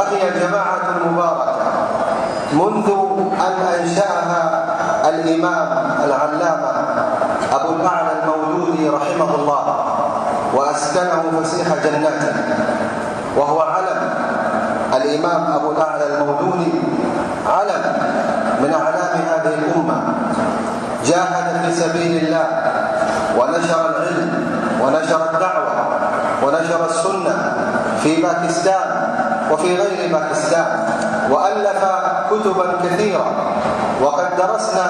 وهي جماعة مباركة منذ أن أنشأها الإمام العلامة أبو الأعلى المولودي رحمه الله وأسكنه فسيح جناته، وهو علم. الإمام أبو الأعلى المولودي علم من أعلام هذه الأمة، جاهد في سبيل الله ونشر العلم ونشر الدعوة ونشر السنة في باكستان وفي غير باكستان، وألف كتبا كثيرة، وقد درسنا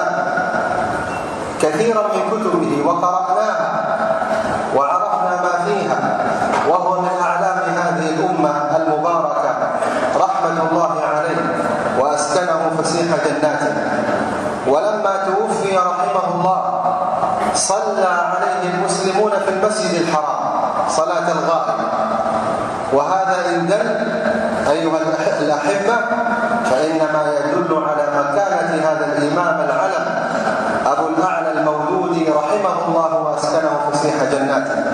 كثيرا من كتبه وقرأناها وعرفنا ما فيها، وهو من أعلام هذه الأمة المباركة رحمة الله عليه وأسكنه فسيح جناته. ولما توفي رحمه الله صلى عليه المسلمون في المسجد الحرام صلاة الغائب، وهذا إن دل أيها الأحبة فإنما يدل على مكانة هذا الإمام العلم أبو الأعلى المولودي رحمه الله وأسكنه فسيح جناته.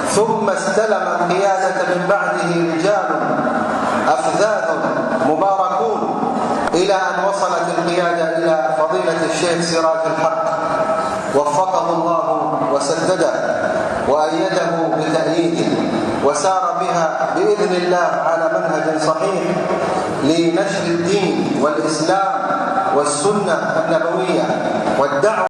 ثم استلم القيادة من بعده رجال أفذاذ مباركون إلى أن وصلت القيادة إلى فضيلة الشيخ سراج الحق، وفقه الله وسدده وأيده بتأييده، وسار بها بإذن الله على منهج صحيح لنشر الدين والإسلام والسنة النبوية والدعوة